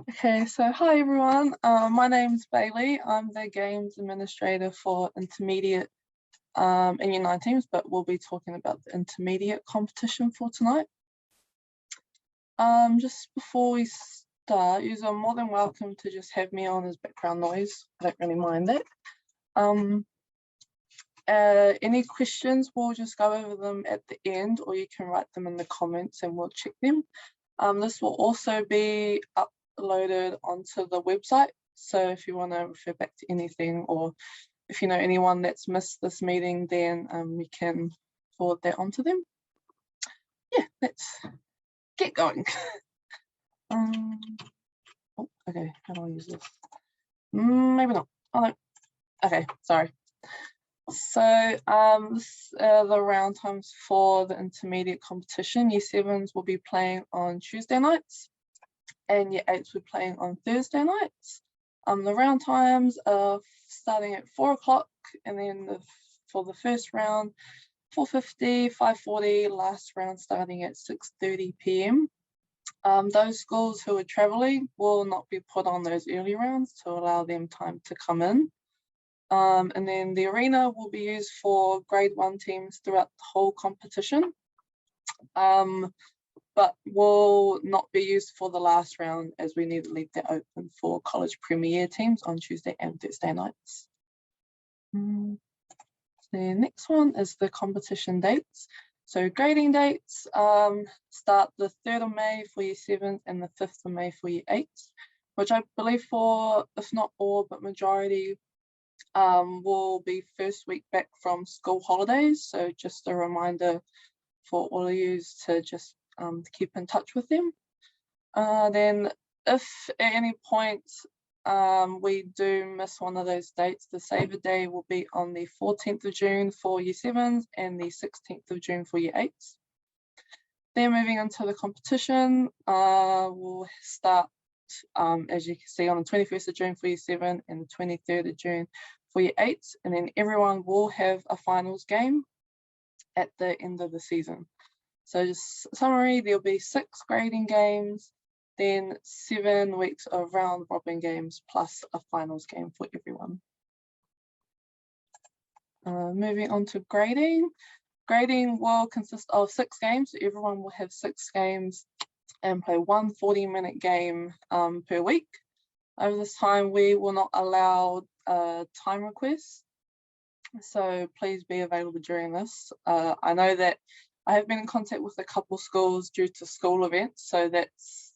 Okay, so hi everyone. My name's Bailey. I'm the games administrator for intermediate and year 9 teams, but we'll be talking about the intermediate competition for tonight. Just before we start, you are more than welcome to just have me on as background noise. I don't really mind that. Any questions, we'll just go over them at the end, or you can write them in the comments and we'll check them. This will also be uploaded onto the website, so if you want to refer back to anything, or if you know anyone that's missed this meeting, then we can forward that onto them. Yeah, let's get going. Oh, okay, how do I use this? Maybe not. Oh no. Okay, sorry. So the round times for the intermediate competition. Year 7s will be playing on Tuesday nights, and year 8s will be playing on Thursday nights. The round times are starting at 4 o'clock, and then for the first round, 4:50, 5:40, last round starting at 6:30 p.m. Those schools who are travelling will not be put on those early rounds to allow them time to come in. And then the arena will be used for grade 1 teams throughout the whole competition, but will not be used for the last round, as we need to leave that open for college premier teams on Tuesday and Thursday nights. The next one is the competition dates. So grading dates start the 3rd of May for year 7s and the 5th of May for year 8s, which I believe for, if not all, but majority will be first week back from school holidays. So just a reminder for all of you to just keep in touch with them. Then if at any point we do miss one of those dates, the Saver Day will be on the 14th of June for year 7s and the 16th of June for year 8s. Then moving into the competition, we'll start as you can see on the 21st of June for year 7 and the 23rd of June for year 8s, and then everyone will have a finals game at the end of the season. So just summary, there'll be 6 grading games, then 7 weeks of round robin games plus a finals game for everyone. Moving on to grading. Grading will consist of 6 games, so everyone will have 6 games and play one 40-minute game per week. Over this time, we will not allow time requests, so please be available during this. I know that I have been in contact with a couple schools due to school events, so that's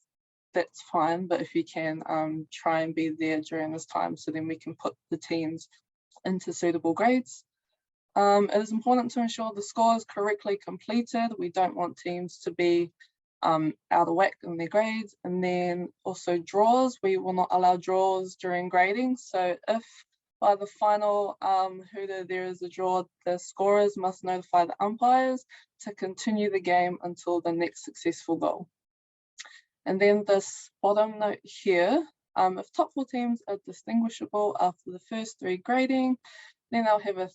fine, but if you can, try and be there during this time so then we can put the teams into suitable grades. It is important to ensure the score is correctly completed. We don't want teams to be out of whack in their grades. And then also draws, we will not allow draws during grading. So if by the final hooter there is a draw, the scorers must notify the umpires to continue the game until the next successful goal. And then this bottom note here, if top 4 teams are distinguishable after the first 3 grading, then they'll have a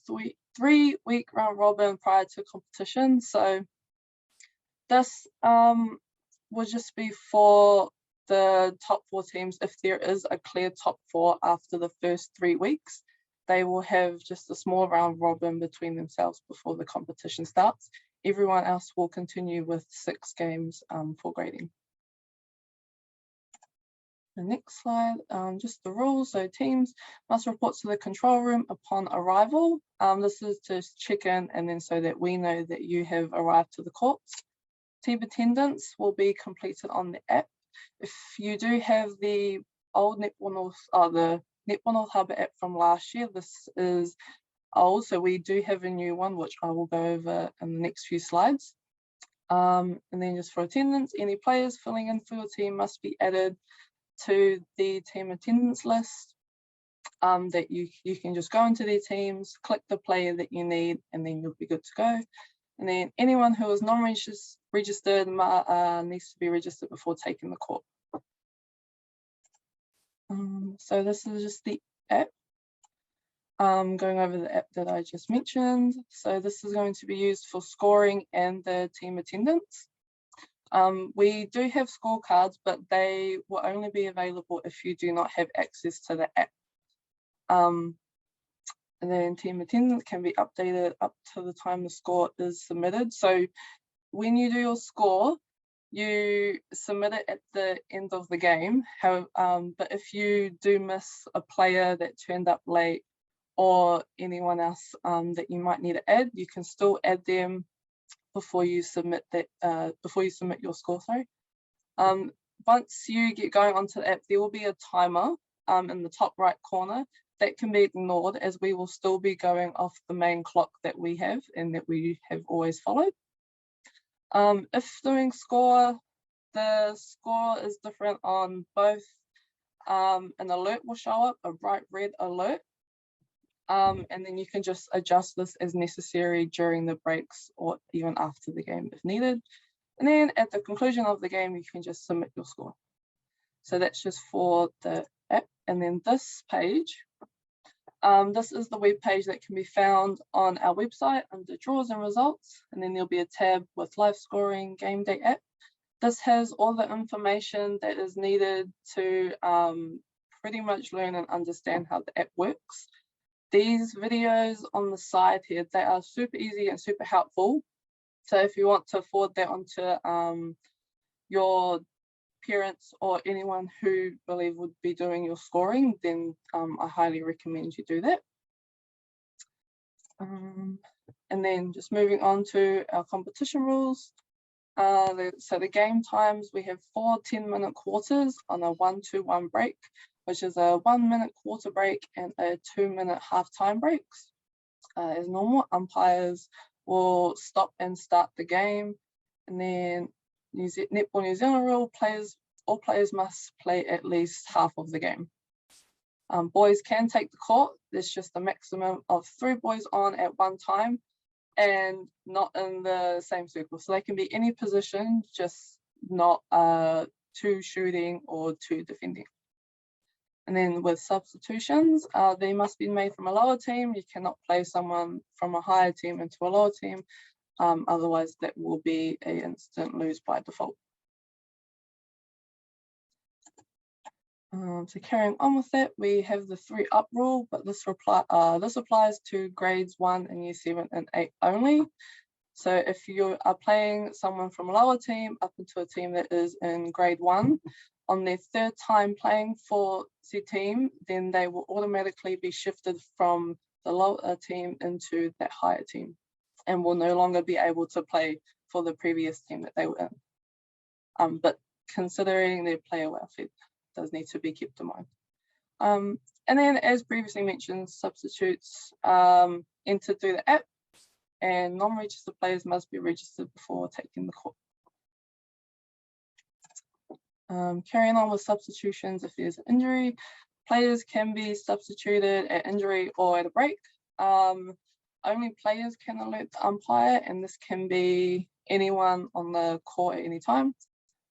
3-week round robin prior to competition. So this will just be for the top 4 teams. If there is a clear top 4 after the first 3 weeks, they will have just a small round robin between themselves before the competition starts. Everyone else will continue with 6 games for grading. The next slide, just the rules. So teams must report to the control room upon arrival. This is to check in and then so that we know that you have arrived to the courts. Team attendance will be completed on the app. If you do have the old Netball North, the Netball North Harbour app from last year, this is old, so we do have a new one, which I will go over in the next few slides. And then just for attendance, any players filling in for your team must be added to the team attendance list. That you can just go into their teams, click the player that you need, and then you'll be good to go. And then anyone who is non-registered needs to be registered before taking the court. So this is just the app. Going over the app that I just mentioned. So this is going to be used for scoring and the team attendance. We do have scorecards, but they will only be available if you do not have access to the app. And then team attendance can be updated up to the time the score is submitted. So when you do your score, you submit it at the end of the game. But if you do miss a player that turned up late or anyone else that you might need to add, you can still add them before you submit your score. Once you get going onto the app, there will be a timer in the top right corner. That can be ignored, as we will still be going off the main clock that we have and that we have always followed. If doing score, the score is different on both. An alert will show up, a bright red alert, and then you can just adjust this as necessary during the breaks or even after the game if needed. And then at the conclusion of the game, you can just submit your score. So that's just for the app. And then this page, this is the web page that can be found on our website under draws and results. And then there'll be a tab with live scoring game day app. This has all the information that is needed to pretty much learn and understand how the app works. These videos on the side here, they are super easy and super helpful. So if you want to forward that onto your parents or anyone who believe would be doing your scoring, then I highly recommend you do that. And then just moving on to our competition rules. So the game times, we have 4 10-minute quarters on a 1-2-1 break, which is a 1-minute quarter break and a 2-minute half-time breaks. As normal, umpires will stop and start the game. And then Netball New Zealand rule, all players must play at least half of the game. Boys can take the court. There's just a maximum of 3 boys on at one time and not in the same circle. So they can be any position, just not 2 shooting or 2 defending. And then with substitutions, they must be made from a lower team. You cannot play someone from a higher team into a lower team. Otherwise, that will be an instant lose by default. So carrying on with that, we have the 3-up rule, but this applies to grades 1 and year 7 and 8 only. So if you are playing someone from a lower team up into a team that is in grade 1, on their 3rd time playing for said team, then they will automatically be shifted from the lower team into that higher team and will no longer be able to play for the previous team that they were in. But considering their player welfare does need to be kept in mind. And then, as previously mentioned, substitutes entered through the app, and non-registered players must be registered before taking the court. Carrying on with substitutions, if there's an injury, players can be substituted at injury or at a break. Only players can alert the umpire, and this can be anyone on the court at any time.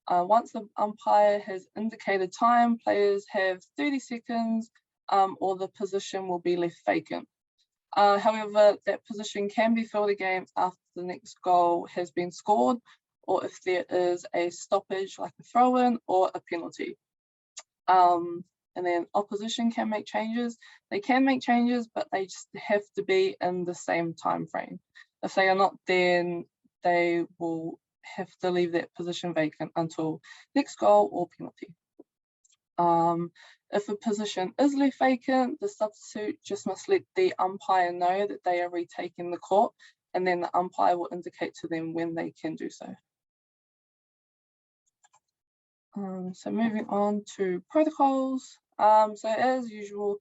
Once the umpire has indicated time, players have 30 seconds or the position will be left vacant. However, that position can be filled again after the next goal has been scored, or if there is a stoppage like a throw-in or a penalty. And then opposition can make changes. They can make changes, but they just have to be in the same time frame. If they are not, then they will have to leave that position vacant until next goal or penalty. If a position is left vacant, the substitute just must let the umpire know that they are retaking the court, and then the umpire will indicate to them when they can do so. So moving on to protocols. So as usual,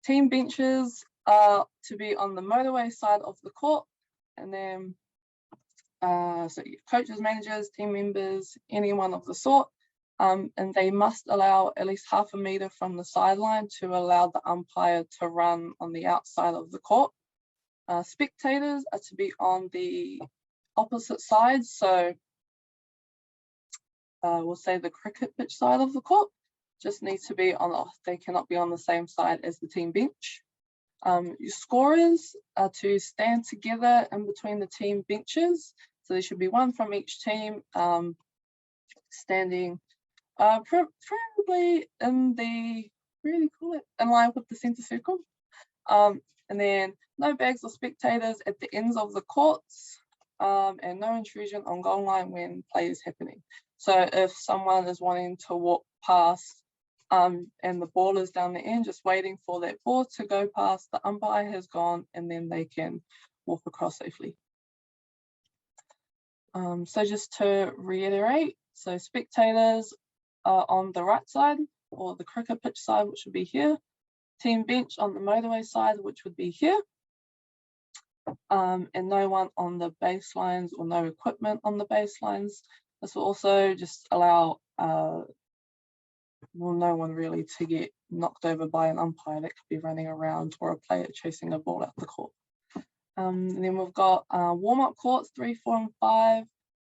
team benches are to be on the motorway side of the court, and then so coaches, managers, team members, anyone of the sort, and they must allow at least half a meter from the sideline to allow the umpire to run on the outside of the court. Spectators are to be on the opposite side, so we'll say the cricket pitch side of the court, just needs to be on, they cannot be on the same side as the team bench. Your scorers are to stand together in between the team benches. So there should be one from each team standing preferably in the, what do you call it, in line with the centre circle. And then no bags or spectators at the ends of the courts, and no intrusion on goal line when play is happening. So if someone is wanting to walk past and the ball is down the end, just waiting for that ball to go past, the umpire has gone, and then they can walk across safely. So just to reiterate, so spectators are on the right side, or the cricket pitch side, which would be here. Team bench on the motorway side, which would be here. And no one on the baselines, or no equipment on the baselines. This will also just allow no one really to get knocked over by an umpire that could be running around, or a player chasing a ball out the court. And then we've got warm-up courts 3, 4, and 5,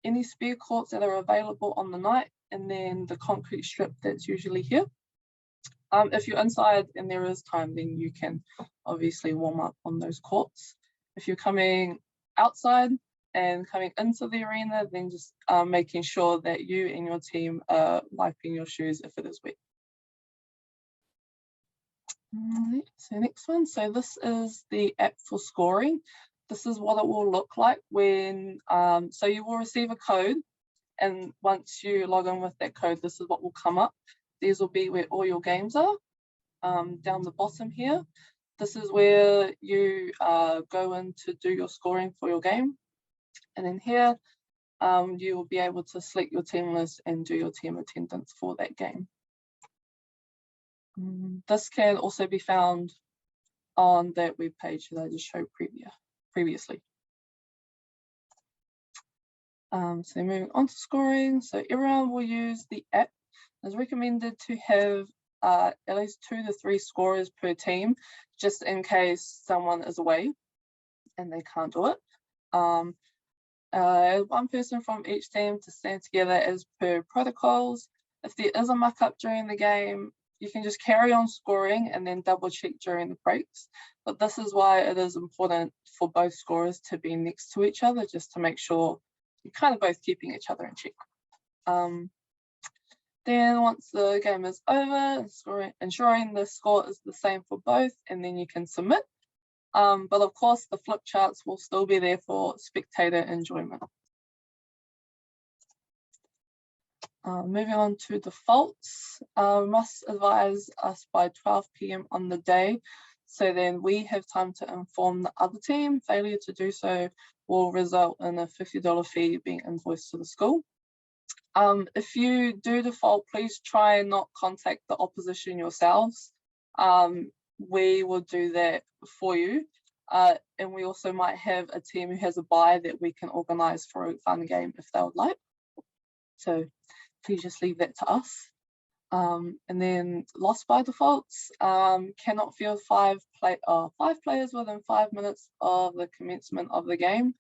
any spare courts that are available on the night, and then the concrete strip that's usually here. If you're inside and there is time, then you can obviously warm up on those courts. If you're coming outside and coming into the arena, then just making sure that you and your team are wiping your shoes if it is wet. So next one, so this is the app for scoring. This is what it will look like when, so you will receive a code, and once you log in with that code, this is what will come up. These will be where all your games are, down the bottom here. This is where you go in to do your scoring for your game. And then here, you will be able to select your team list and do your team attendance for that game. This can also be found on that web page that I just showed previously. So moving on to scoring, so everyone will use the app. It's recommended to have at least 2 to 3 scorers per team, just in case someone is away and they can't do it. One person from each team to stand together as per protocols. If there is a muck up during the game, you can just carry on scoring and then double check during the breaks. But this is why it is important for both scorers to be next to each other, just to make sure you're kind of both keeping each other in check. Then once the game is over, ensuring the score is the same for both, and then you can submit. But of course, the flip charts will still be there for spectator enjoyment. Moving on to defaults, must advise us by 12 p.m. on the day, so then we have time to inform the other team. Failure to do so will result in a $50 fee being invoiced to the school. If you do default, please try and not contact the opposition yourselves. We will do that for you. And we also might have a team who has a bye that we can organise for a fun game if they would like. So please just leave that to us. And then lost by defaults, cannot field 5 players within 5 minutes of the commencement of the game.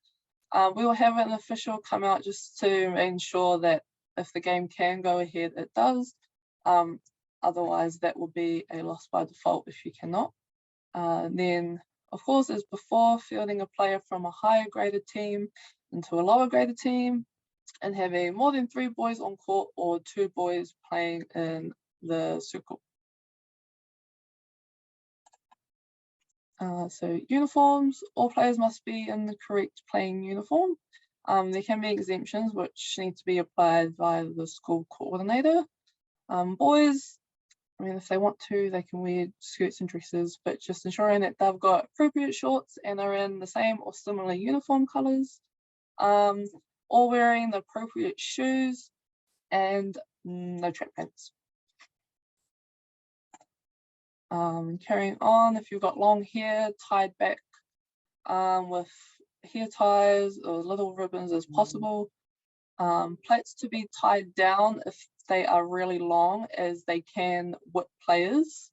We will have an official come out just to ensure that if the game can go ahead, it does. Otherwise, that will be a loss by default if you cannot. Then, of course, as before, fielding a player from a higher graded team into a lower graded team, and having more than 3 boys on court or 2 boys playing in the circle. So uniforms, all players must be in the correct playing uniform. There can be exemptions which need to be applied via the school coordinator. Boys, I mean, if they want to, they can wear skirts and dresses, but just ensuring that they've got appropriate shorts and are in the same or similar uniform colours. All wearing the appropriate shoes and no track pants. Carrying on, if you've got long hair tied back with hair ties or little ribbons as possible. Plaits to be tied down if they are really long, as they can whip players.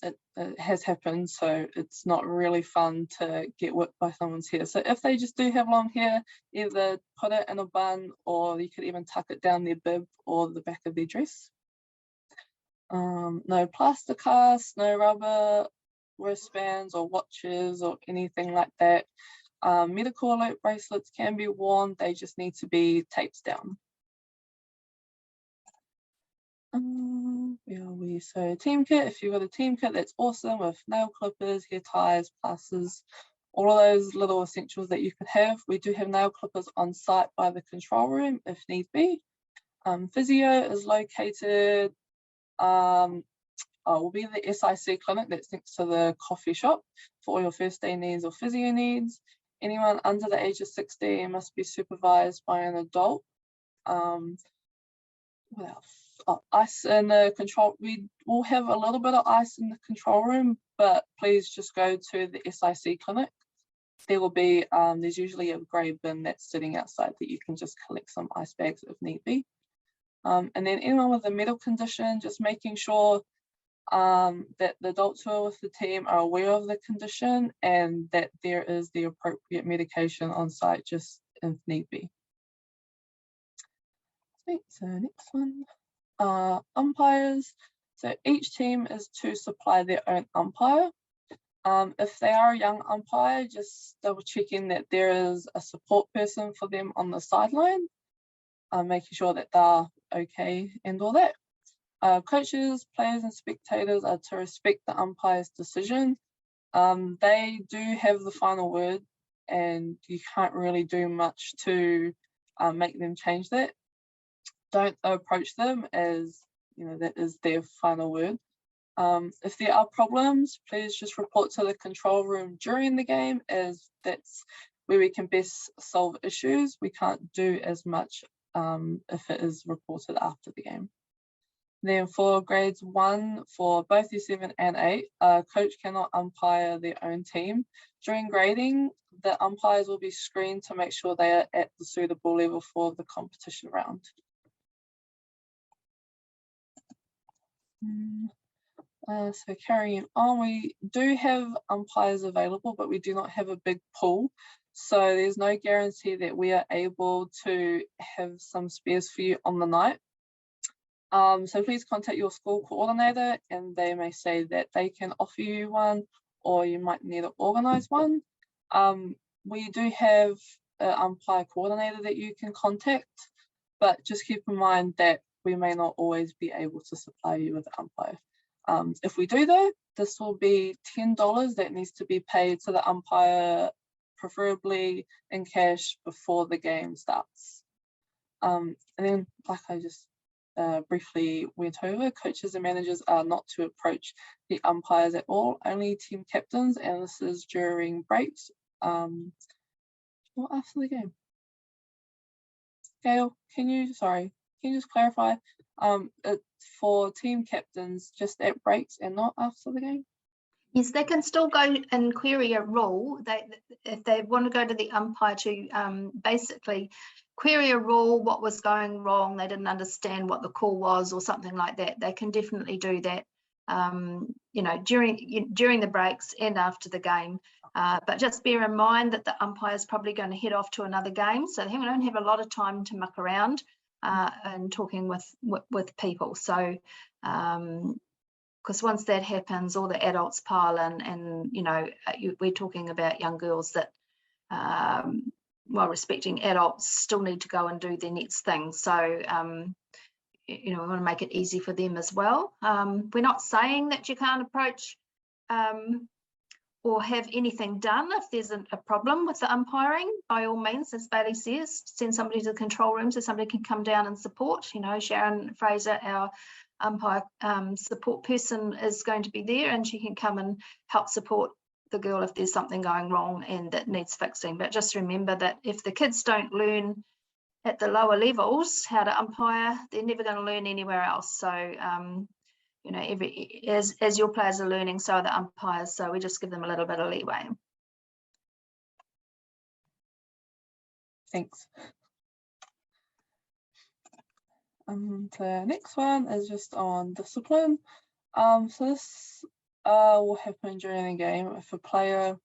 It has happened, so it's not really fun to get whipped by someone's hair. So if they just do have long hair, either put it in a bun, or you could even tuck it down their bib or the back of their dress. No plaster casts, no rubber wristbands or watches or anything like that. Medical alert bracelets can be worn, they just need to be taped down. Where are we? So team kit, if you've got a team kit, that's awesome, with nail clippers, hair ties, plasters, all of those little essentials that you could have. We do have nail clippers on site by the control room if need be. Physio is located, will be the SIC clinic that's next to the coffee shop for all your first aid needs or physio needs. Anyone under the age of 16 must be supervised by an adult. What else? Ice in the control. We will have a little bit of ice in the control room, but please just go to the SIC clinic. There will be, there's usually a grey bin that's sitting outside that you can just collect some ice bags if need be. And then anyone with a medical condition, just making sure that the adults who are with the team are aware of the condition and that there is the appropriate medication on site just if need be. So next one, umpires. So each team is to supply their own umpire. If they are a young umpire, just double checking that there is a support person for them on the sideline, making sure that they're okay and all that. Coaches, players and spectators are to respect the umpire's decision. They do have the final word and you can't really do much to make them change that. Don't approach them, as you know, that is their final word. If there are problems, please just report to the control room during the game, as that's where we can best solve issues. We can't do as much if it is reported after the game. Then for grades 1, for both year 7 and 8, a coach cannot umpire their own team. During grading, the umpires will be screened to make sure they are at the suitable level for the competition round. So carrying on, we do have umpires available, but we do not have a big pool. So there's no guarantee that we are able to have some spares for you on the night. So please contact your school coordinator and they may say that they can offer you one, or you might need to organise one. We do have an umpire coordinator that you can contact, but just keep in mind that we may not always be able to supply you with an umpire. If we do though, this will be $10 that needs to be paid to the umpire, preferably in cash, before the game starts. And then, like I just briefly went over, coaches and managers are not to approach the umpires at all, only team captains, and this is during breaks or after the game. Gail, can you just clarify, it's for team captains just at breaks and not after the game? Yes, they can still go and query a rule. If they want to go to the umpire to basically query a rule, what was going wrong, they didn't understand what the call was or something like that, they can definitely do that, you know, during the breaks and after the game. But just bear in mind that the umpire is probably going to head off to another game, so they don't have a lot of time to muck around and talking with people. So because once that happens, all the adults pile in, and you know, we're talking about young girls that while respecting adults still need to go and do their next thing. So you know, we want to make it easy for them as well. We're not saying that you can't approach or have anything done if there's a problem with the umpiring. By all means, as Bailey says, send somebody to the control room so somebody can come down and support. You know, Sharon Fraser, our umpire support person, is going to be there, and she can come and help support the girl if there's something going wrong and that needs fixing. But just remember that if the kids don't learn at the lower levels how to umpire, they're never going to learn anywhere else. So you know, as your players are learning, so are the umpires, so we just give them a little bit of leeway. Thanks. The next one is just on discipline. So this will happen during the game if a player,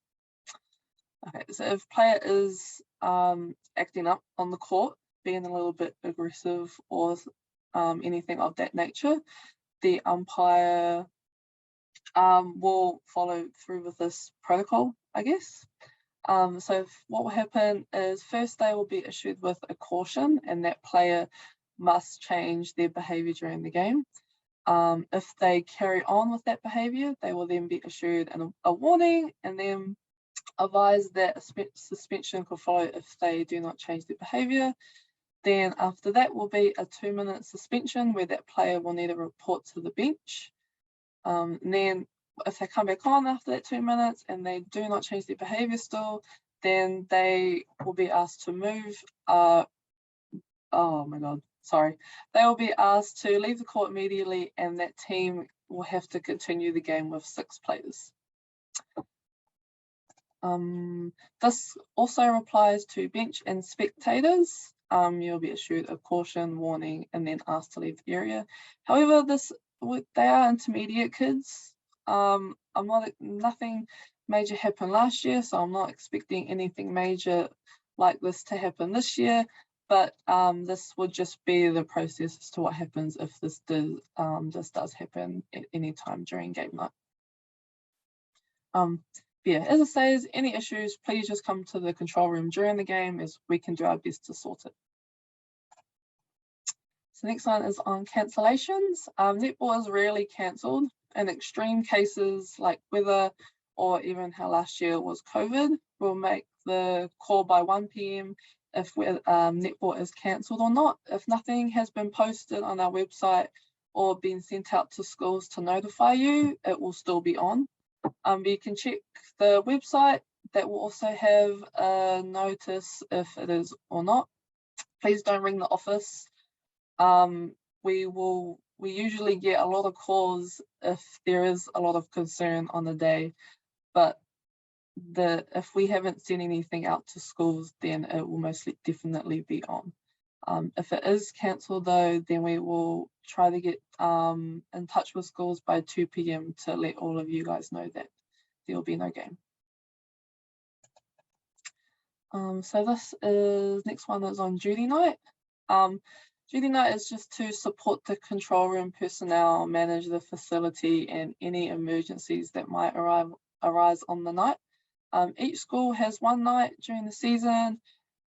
so if a player is acting up on the court, being a little bit aggressive or anything of that nature, the umpire will follow through with this protocol, I guess. So what will happen is first they will be issued with a caution, and that player must change their behaviour during the game. If they carry on with that behaviour, they will then be issued a warning and then advised that a suspension could follow if they do not change their behaviour. Then after that will be a 2-minute suspension where that player will need to report to the bench. And then if they come back on after that 2 minutes and they do not change their behaviour still, then they will be asked to move. They will be asked to leave the court immediately, and that team will have to continue the game with 6 players. This also applies to bench and spectators. You'll be issued a caution, warning, and then asked to leave the area. However, they are intermediate kids. Nothing major happened last year, so I'm not expecting anything major like this to happen this year. But this would just be the process as to what happens if this does happen at any time during game night. Yeah, as I say, any issues, please just come to the control room during the game as we can do our best to sort it. So next one is on cancellations. Netball is rarely cancelled. In extreme cases like weather or even how last year was COVID, we'll make the call by 1 p.m. if netball is cancelled or not. If nothing has been posted on our website or been sent out to schools to notify you, it will still be on. But you can check the website. That will also have a notice if it is or not. Please don't ring the office. We usually get a lot of calls if there is a lot of concern on the day, but if we haven't sent anything out to schools, then it will most definitely be on. If it is cancelled though, then we will try to get in touch with schools by 2 p.m. to let all of you guys know that there will be no game. So next one is on duty night. Duty night is just to support the control room personnel, manage the facility and any emergencies that might arise on the night. Each school has one night during the season,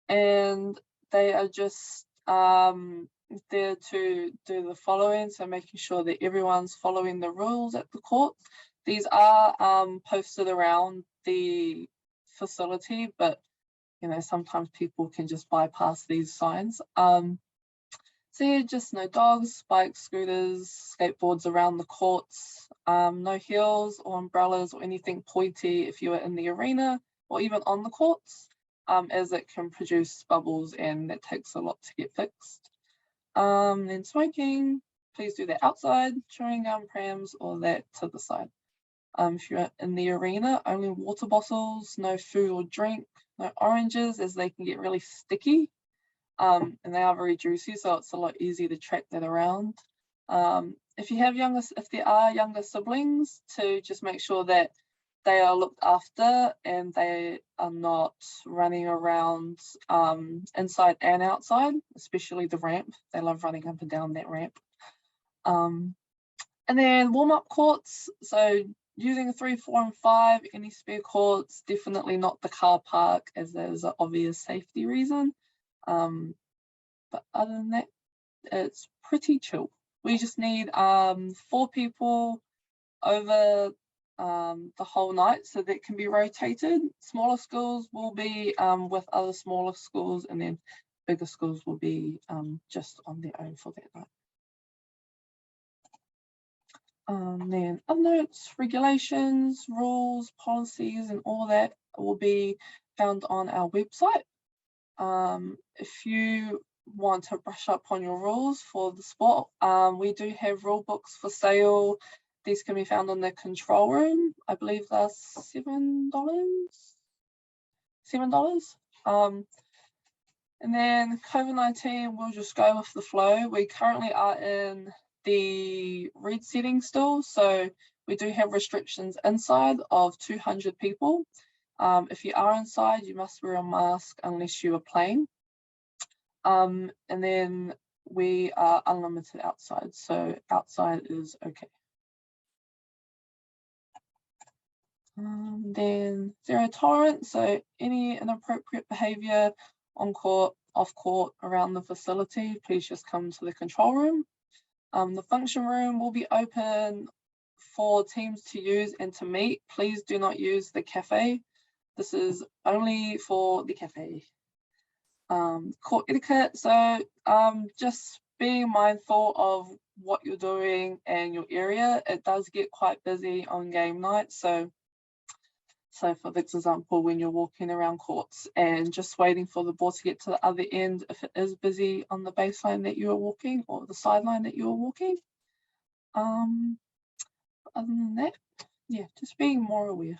and they are just there to do the following, so making sure that everyone's following the rules at the court. These are posted around the facility, but sometimes people can just bypass these signs. So yeah, just no dogs, bikes, scooters, skateboards around the courts, no heels or umbrellas or anything pointy if you are in the arena or even on the courts, as it can produce bubbles and that takes a lot to get fixed. Then smoking, please do that outside, chewing gum, prams, or that to the side. If you're in the arena, only water bottles, no food or drink, no oranges as they can get really sticky. And they are very juicy, so it's a lot easier to track that around. If there are younger siblings, to just make sure that they are looked after and they are not running around inside and outside, especially the ramp. They love running up and down that ramp. And then warm-up courts, so using 3, 4, and 5, any spare courts, definitely not the car park as there's an obvious safety reason. But other than that, it's pretty chill. We just need 4 people over the whole night, so that can be rotated. Smaller schools will be with other smaller schools, and then bigger schools will be just on their own for that night. Then other notes, regulations, rules, policies, and all that will be found on our website. If you want to brush up on your rules for the sport, we do have rule books for sale. These can be found in the control room. I believe they're $7. And then COVID-19, we'll just go with the flow. We currently are in the red setting still, so we do have restrictions inside of 200 people. If you are inside, you must wear a mask unless you are playing. And then we are unlimited outside, so outside is okay. Then zero tolerance, so any inappropriate behaviour on court, off court, around the facility, please just come to the control room. The function room will be open for teams to use and to meet. Please do not use the cafe. This is only for the cafe. Court etiquette, so just being mindful of what you're doing and your area. It does get quite busy on game night, so for this example, when you're walking around courts and just waiting for the ball to get to the other end, if it is busy on the baseline that you are walking or the sideline that you are walking. Other than that, yeah, just being more aware.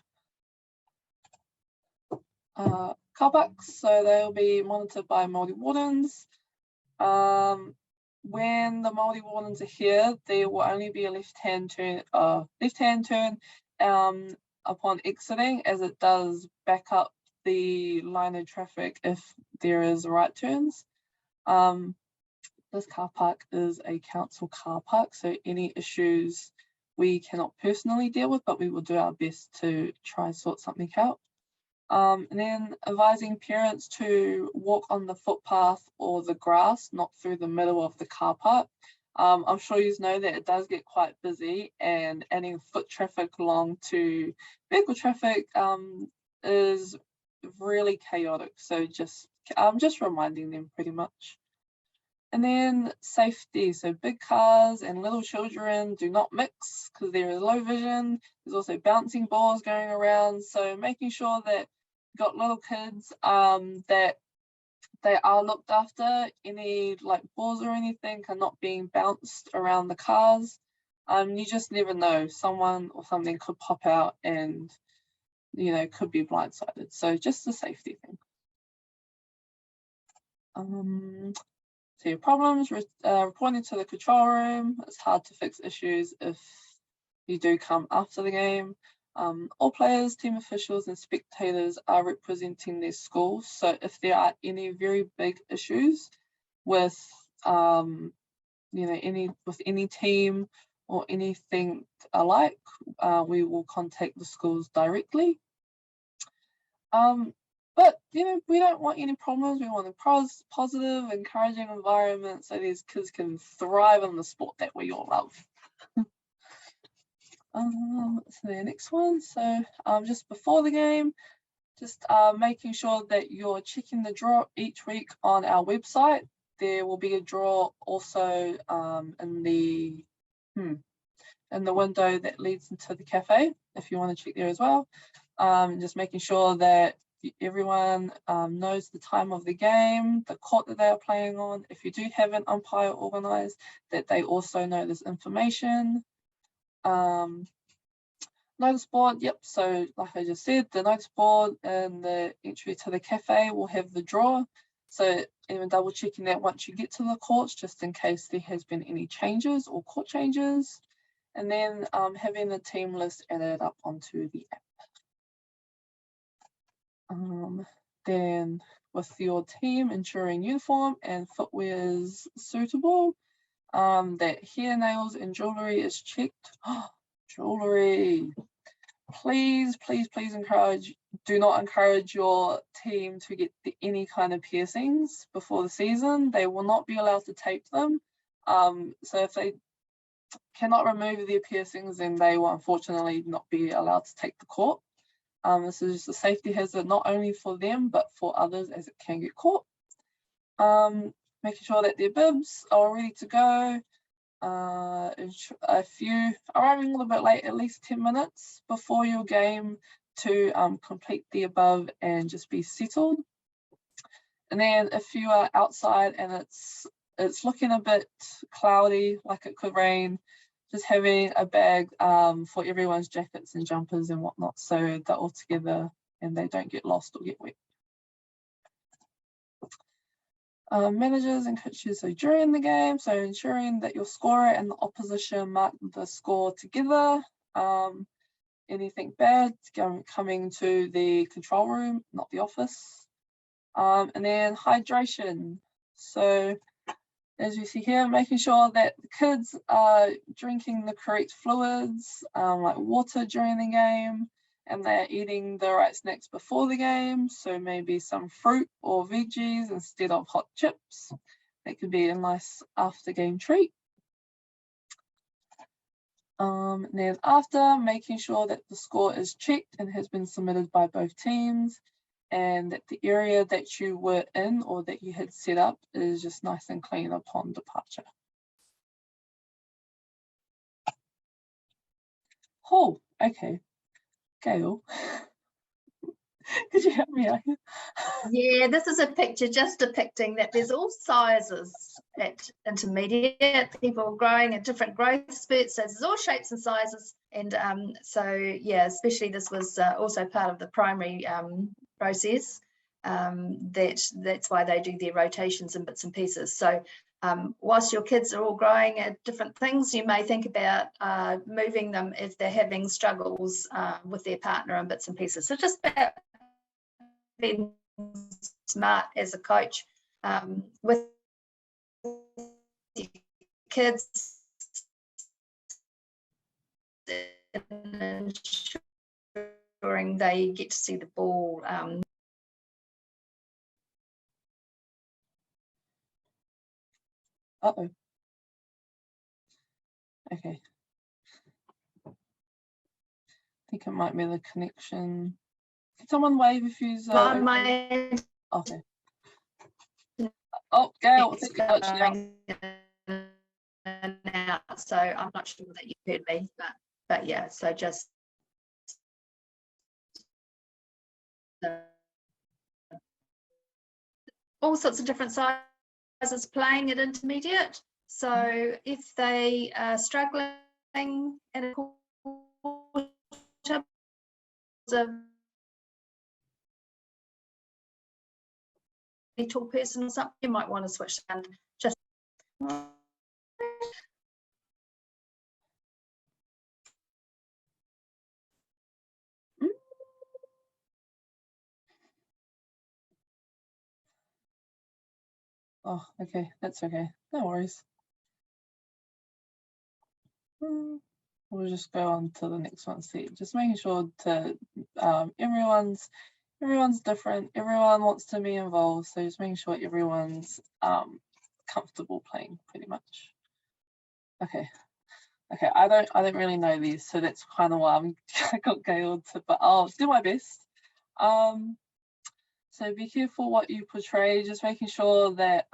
Car parks, so they'll be monitored by Māori wardens. When the Māori wardens are here, there will only be a left-hand turn upon exiting, as it does back up the line of traffic if there is right turns. This car park is a council car park, so any issues we cannot personally deal with, but we will do our best to try and sort something out. And then advising parents to walk on the footpath or the grass, not through the middle of the car park. I'm sure you know that it does get quite busy, and adding foot traffic along to vehicle traffic is really chaotic. So just reminding them pretty much. And then safety, so big cars and little children do not mix because there is low vision. There's also bouncing balls going around, so making sure that you've got little kids that they are looked after. Any like balls or anything are not being bounced around the cars. You just never know, someone or something could pop out and could be blindsided, so just a safety thing. So your problems, reporting to the control room. It's hard to fix issues if you do come after the game. All players, team officials and spectators are representing their schools. So if there are any very big issues with any team or anything alike, we will contact the schools directly. But we don't want any problems. We want a positive, encouraging environment so these kids can thrive in the sport that we all love. So the next one. So just before the game, just making sure that you're checking the draw each week on our website. There will be a draw also in the window that leads into the cafe if you want to check there as well. Just making sure that everyone knows the time of the game, the court that they are playing on. If you do have an umpire organised, that they also know this information. Notice board, yep, so like I just said, the notice board and the entry to the cafe will have the draw. So even double checking that once you get to the courts, just in case there has been any changes or court changes. And then having the team list added up onto the app. Then with your team, ensuring uniform and footwear is suitable, that hair, nails and jewellery is checked. Jewellery. Please do not encourage your team to get any kind of piercings before the season. They will not be allowed to tape them. So if they cannot remove their piercings, then they will unfortunately not be allowed to take the court. This is just a safety hazard, not only for them, but for others, as it can get caught. Making sure that their bibs are ready to go. If you are arriving a little bit late, at least 10 minutes before your game to complete the above and just be settled. And then if you are outside and it's looking a bit cloudy, like it could rain, just having a bag for everyone's jackets and jumpers and whatnot, so they're all together and they don't get lost or get wet. Managers and coaches, so during the game, so ensuring that your scorer and the opposition mark the score together. Anything bad coming to the control room, not the office. And then hydration. So as you see here, making sure that the kids are drinking the correct fluids, like water during the game, and they're eating the right snacks before the game. So maybe some fruit or veggies instead of hot chips. That could be a nice after game treat. And then after, making sure that the score is checked and has been submitted by both teams, and that the area that you were in or that you had set up is just nice and clean upon departure. Oh, okay. Gail, could you help me out here? Yeah, this is a picture just depicting that there's all sizes at intermediate. People are growing at different growth spurts, so there's all shapes and sizes. And so, yeah, especially this was also part of the primary process. That's why they do their rotations in bits and pieces. So whilst your kids are all growing at different things, you may think about moving them if they're having struggles with their partner in bits and pieces. So just about being smart as a coach with kids and ensuring they get to see the ball. Uh-oh. Okay. I think it might be the connection. Can someone wave if you's okay. Oh, Gail, it's going out, so I'm not sure that you heard me, but yeah, so just all sorts of different sizes playing at intermediate. So if they are struggling in a quarter, a tall person or something, you might want to switch and just oh, okay, that's okay. No worries. We'll just go on to the next one. See, just making sure to everyone's different. Everyone wants to be involved, so just making sure everyone's comfortable playing, pretty much. Okay. Okay, I don't really know these, so that's kind of why I got Gail to, but I'll do my best. So be careful what you portray, just making sure that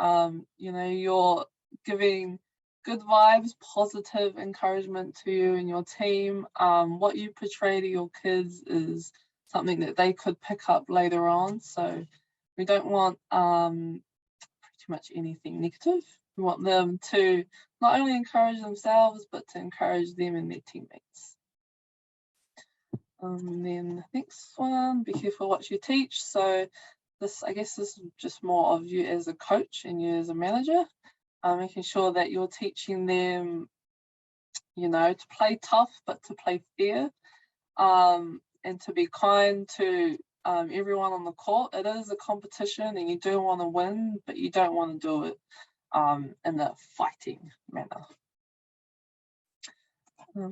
you know, you're giving good vibes, positive encouragement to you and your team. What you portray to your kids is something that they could pick up later on. So we don't want pretty much anything negative. We want them to not only encourage themselves, but to encourage them and their teammates. And then the next one, be careful what you teach. So this, I guess this is just more of you as a coach and you as a manager, making sure that you're teaching them, you know, to play tough, but to play fair, and to be kind to everyone on the court. It is a competition and you do want to win, but you don't want to do it in a fighting manner.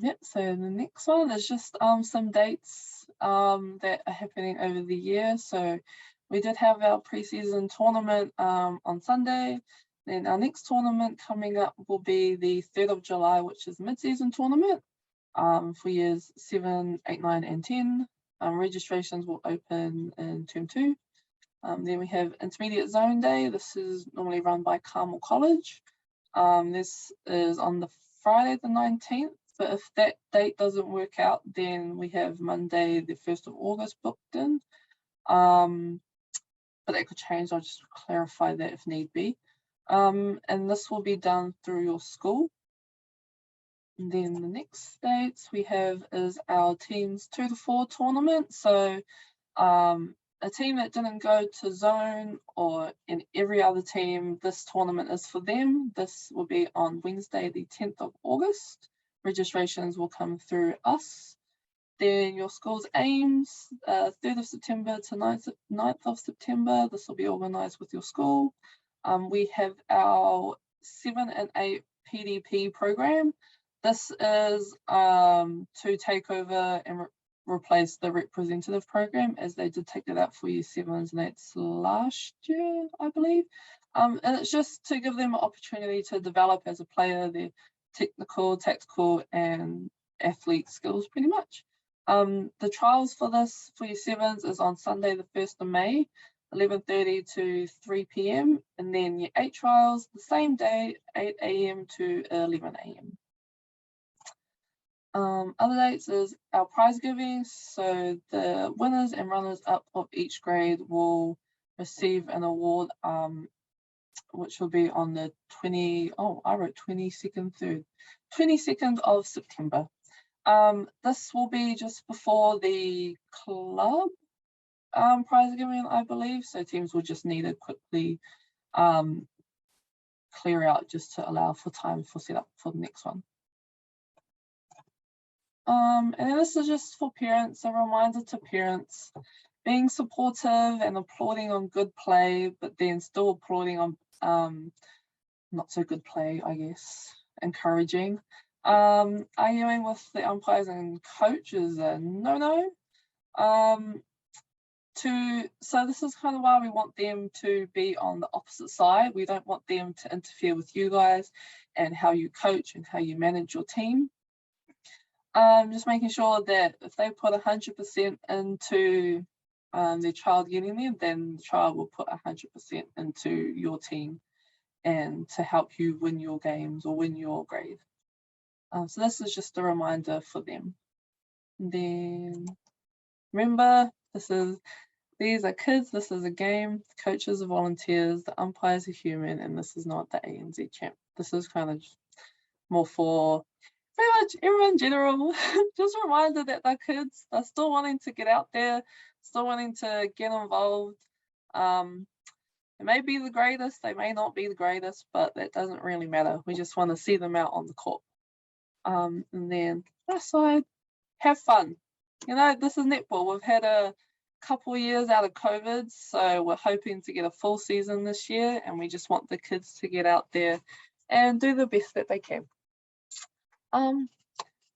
Yeah, so the next one is just some dates that are happening over the year. So we did have our pre-season tournament on Sunday. Then our next tournament coming up will be the 3rd of July, which is mid-season tournament for years 7, 8, 9, and 10. Registrations will open in term 2. Then we have Intermediate Zone Day. This is normally run by Carmel College. This is on the Friday the 19th, but if that date doesn't work out, then we have Monday the 1st of August booked in. But that could change, I'll just clarify that if need be. And this will be done through your school. And then the next dates we have is our teams 2 to 4 tournament. So a team that didn't go to zone or in every other team, this tournament is for them. This will be on Wednesday, the 10th of August. Registrations will come through us. Then your school's aims, 3rd of September to 9th of September. This will be organised with your school. We have our 7 and 8 PDP program. This is to take over and replace the representative program, as they did take that out for year 7s and 8s last year, I believe. And it's just to give them an opportunity to develop as a player, their technical, tactical, and athlete skills pretty much. The trials for this, for your sevens, is on Sunday the 1st of May, 11:30 to 3 p.m. And then your 8 trials, the same day, 8 a.m. to 11 a.m. Other dates is our prize giving. So the winners and runners up of each grade will receive an award, which will be on the 22nd of September. This will be just before the club prize giving, I believe. So teams will just need to quickly clear out just to allow for time for setup for the next one. And then this is just for parents, a reminder to parents, being supportive and applauding on good play, but then still applauding on not so good play, I guess, encouraging. Arguing with the umpires and coaches a no-no. So this is kind of why we want them to be on the opposite side. We don't want them to interfere with you guys and how you coach and how you manage your team. Just making sure that if they put 100% into their child getting there, then the child will put 100% into your team and to help you win your games or win your grade. So this is just a reminder for them. And then remember, these are kids, this is a game, the coaches are volunteers, the umpires are human, and this is not the ANZ champ. This is kind of more for pretty much everyone in general. Just a reminder that they're kids, they're still wanting to get out there, still wanting to get involved. They may be the greatest, they may not be the greatest, but that doesn't really matter. We just want to see them out on the court. And then last side, have fun. You know, this is netball. We've had a couple of years out of COVID, so we're hoping to get a full season this year, and we just want the kids to get out there and do the best that they can. But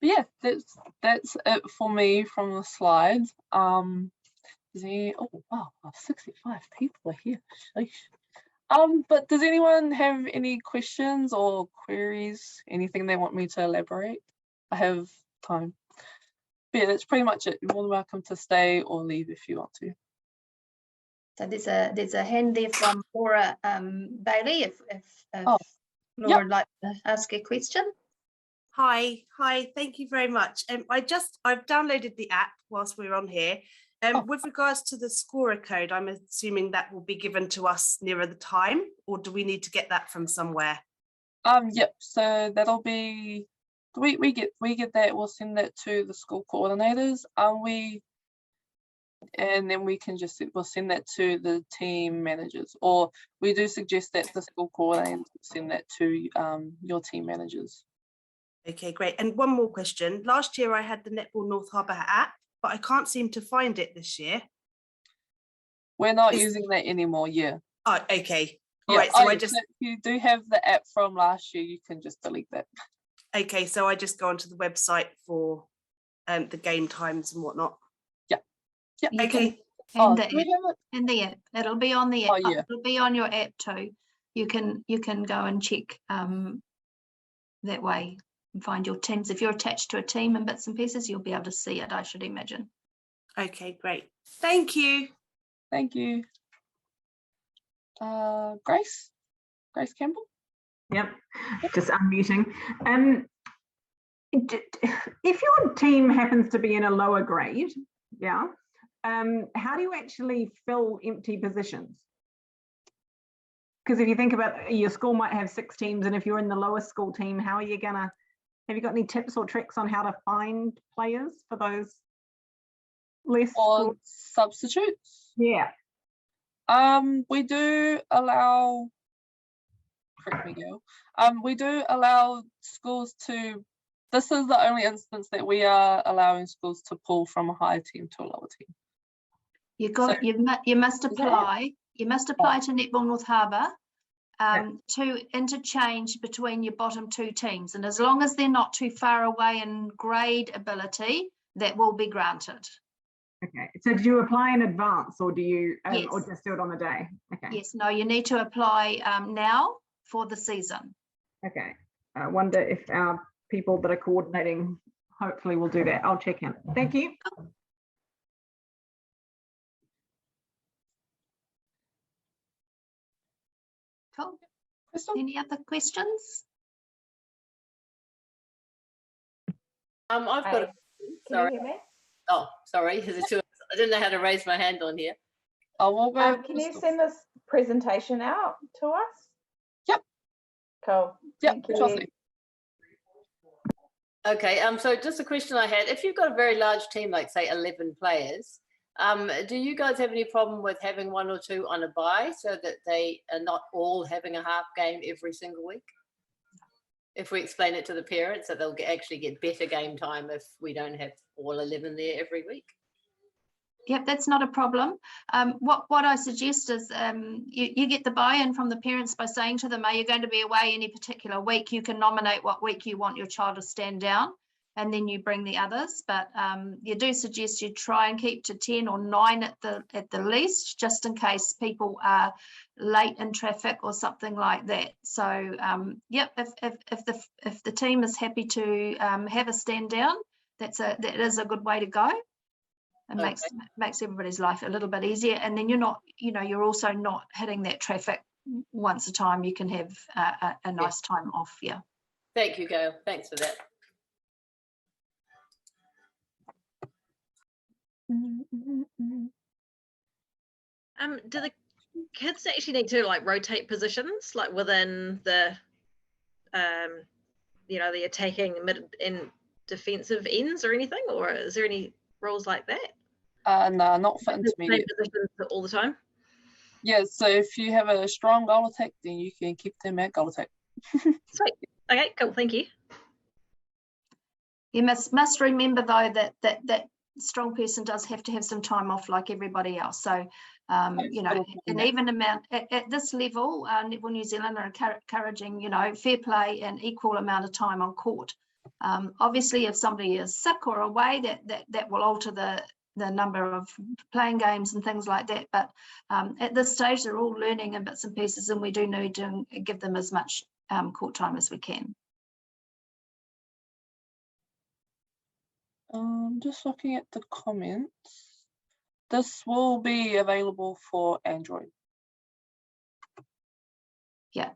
yeah, that's it for me from the slides. Oh wow, 65 people are here. Sheesh. But does anyone have any questions or queries? Anything they want me to elaborate? I have time. But yeah, that's pretty much it. You're more than welcome to stay or leave if you want to. So there's a hand there from Laura Bailey. If Oh, Laura yep. would like to ask a question. Hi, thank you very much. I've downloaded the app whilst we're on here. With regards to the scorer code, I'm assuming that will be given to us nearer the time, or do we need to get that from somewhere? Yep. So that'll be we get that. We'll send that to the school coordinators. And then we'll send that to the team managers, or we do suggest that the school coordinators send that to your team managers. Okay, great. And one more question. Last year I had the Netball North Harbour app, but I can't seem to find it this year. We're not using that anymore, yeah. Oh, okay. All yeah. right, so if you do have the app from last year, you can just delete that. Okay, so I just go onto the website for the game times and whatnot. Yeah. You okay. In the app. It'll be on the app. Oh, yeah. It'll be on your app too. You can go and check that way and find your teams. If you're attached to a team in bits and pieces, you'll be able to see it, I should imagine. Okay, great. Thank you. Thank you. Grace Campbell. Yep, just unmuting. If your team happens to be in a lower grade, yeah, how do you actually fill empty positions? Because if you think about your school might have 6 teams, and if you're in the lowest school team, how are you gonna, have you got any tips or tricks on how to find players for those less or substitutes? Yeah. We do allow, correct me, Gail, we do allow schools to, this is the only instance that we are allowing schools to pull from a higher team to a lower team. You must apply. You must apply to Netball North Harbour to interchange between your bottom 2 teams, and as long as they're not too far away in grade ability, that will be granted. Okay, so do you apply in advance, or do you Yes. or just do it on the day? Okay. Yes, no, you need to apply now for the season. Okay. I wonder if our people that are coordinating hopefully we'll do that. I'll check in. Thank you. Cool. Crystal? Any other questions? I've got. Can you Sorry. hear me? Oh, sorry. Is it too? I didn't know how to raise my hand on here. Oh, we'll go. Can you Crystal. send this presentation out to us? Yep. Cool. Yep, Thank you. Chelsea. Okay. So just a question I had: if you've got a very large team, like say 11 players, do you guys have any problem with having one or two on a bye so that they are not all having a half game every single week? If we explain it to the parents, that they'll actually get better game time if we don't have all 11 there every week. Yep, that's not a problem. What I suggest is you get the buy-in from the parents by saying to them, are you going to be away any particular week? You can nominate what week you want your child to stand down, and then you bring the others. But you do suggest you try and keep to 10 or 9 at the least, just in case people are late in traffic or something like that. So yep, if the team is happy to have a stand down, that is a good way to go. It Okay. makes everybody's life a little bit easier, and then you're not, you're also not hitting that traffic once a time. You can have a nice time off. Yeah. Thank you, Gail. Thanks for that. Do the kids actually need to like rotate positions, like within the, the attacking mid and defensive ends or anything, or is there any rules like that? No, not for Same intermediate. positions all the time. Yeah, so if you have a strong goal attack, then you can keep them at goal attack. Sweet. Okay, cool. Thank you. You must remember though that strong person does have to have some time off like everybody else. So an even amount at this level, Netball New Zealand are encouraging fair play and equal amount of time on court. Obviously, if somebody is sick or away, that will alter the number of playing games and things like that. But at this stage, they're all learning in bits and pieces, and we do need to give them as much court time as we can. Just looking at the comments. This will be available for Android. Yeah,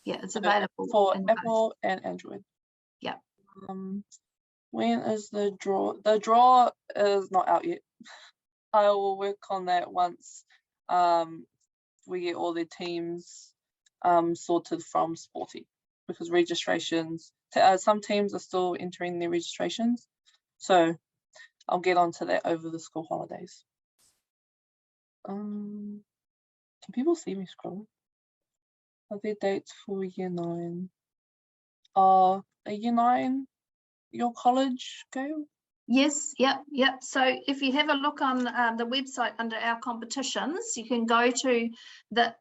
it's available for in both. Apple and Android. Yeah. When is the draw? The draw is not out yet. I will work on that once we get all the teams sorted from Sporty, because registrations, some teams are still entering their registrations. So I'll get onto that over the school holidays. Can people see me scroll? Are there dates for year 9? Are year 9 your college, Gail? Yes, yep. So if you have a look on the website under our competitions, you can go to the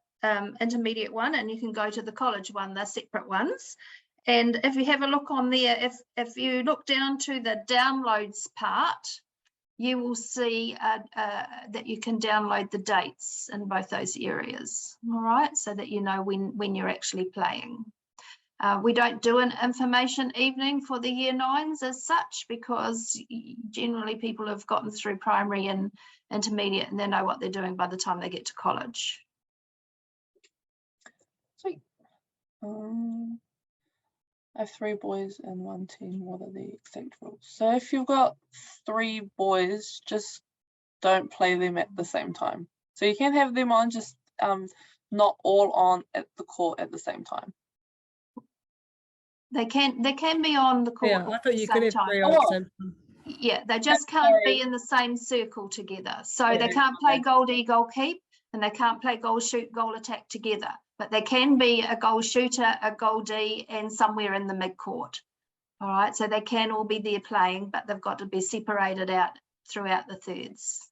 intermediate one and you can go to the college one. They're separate ones. And if you have a look on there, if you look down to the downloads part, you will see that you can download the dates in both those areas. All right, so that you know when you're actually playing. We don't do an information evening for the year 9s as such, because generally people have gotten through primary and intermediate and they know what they're doing by the time they get to college. Sweet. I have 3 boys and 1 team. What are the exact rules? So if you've got 3 boys, just don't play them at the same time. So you can have them on, just not all on at the court at the same time. They can be on the court. Yeah, I thought you at the could same have time. 3 on at the same time. Yeah, they just can't be Sorry. in the same circle together. So Yeah, they can't play okay. goal D, goal keep, and they can't play goal shoot, goal attack together. But they can be a goal shooter, a goal D, and somewhere in the mid-court. All right, so they can all be there playing, but they've got to be separated out throughout the thirds.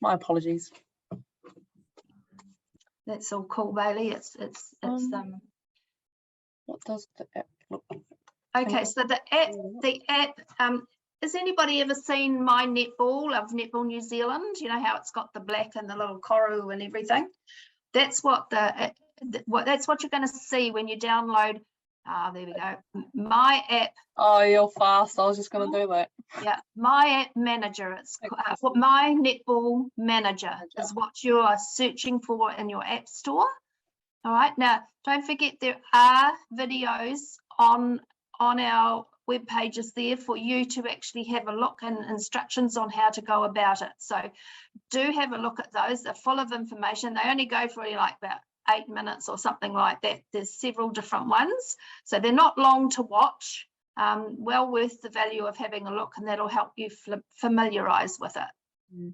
My apologies. That's all cool, Bailey. It's What does the app look like? okay. So the app. Has anybody ever seen My Netball of Netball New Zealand? You know how it's got the black and the little koru and everything. That's what that's what you're going to see when you download There we go. My app, Oh, you're fast. I was just going to do that. yeah, my app manager. It's what my netball manager is what you are searching for in your app store. All right. Now, don't forget there are videos on our web pages there for you to actually have a look and instructions on how to go about it. So do have a look at those. They're full of information. They only go for like about 8 minutes or something like that. There's several different ones. So they're not long to watch. Well worth the value of having a look, and that'll help you familiarize with it.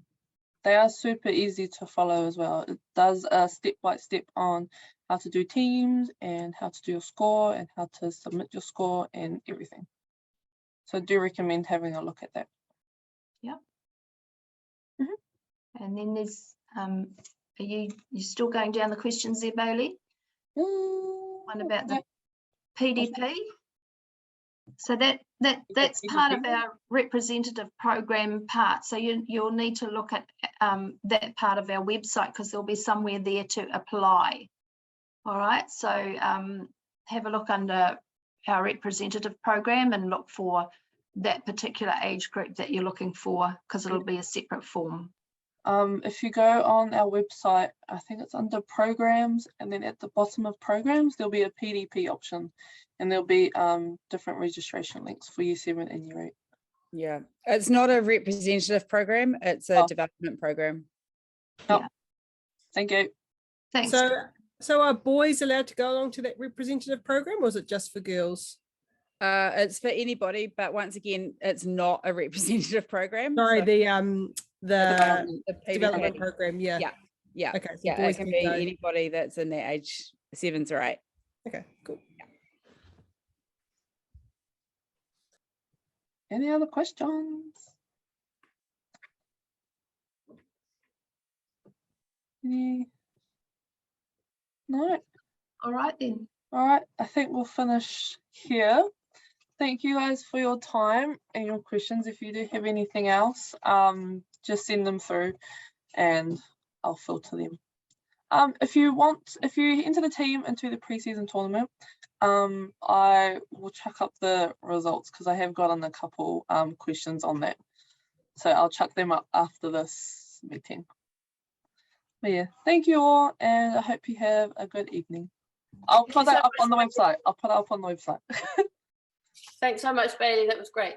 They are super easy to follow as well. It does a step-by-step on how to do teams and how to do your score and how to submit your score and everything. So I do recommend having a look at that. Yeah. And then there's, are you still going down the questions there, Bailey? One about the PDP. So that's part of our representative program part. So you'll need to look at that part of our website, because there'll be somewhere there to apply. All right, so have a look under our representative program and look for that particular age group that you're looking for, because it'll be a separate form. If you go on our website, I think it's under programs, and then at the bottom of programs there'll be a PDP option, and there'll be different registration links for Year 7 and Year 8. Yeah, it's not a representative program, it's a development program. Oh, thank you. Thanks. So are boys allowed to go along to that representative program, or is it just for girls? It's for anybody, but once again, it's not a representative program. Sorry, so the PDP. development program. Yeah. Yeah. Okay. So Yeah, boys it can can be go. anybody that's in their age 7 or 8. Okay. Cool. Any other questions? Any? No. All right then. All right, I think we'll finish here. Thank you guys for your time and your questions. If you do have anything else, just send them through and I'll filter them. If you enter the team into the preseason tournament, I will chuck up the results, because I have gotten a couple questions on that. So I'll chuck them up after this meeting. But yeah, thank you all, and I hope you have a good evening. I'll put that up on the website. I'll put it up on the website. Thanks so much, Bailey. That was great.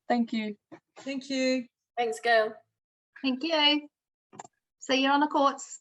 Thank you. Thank you. Thanks, Gail. Thank you. See you on the courts.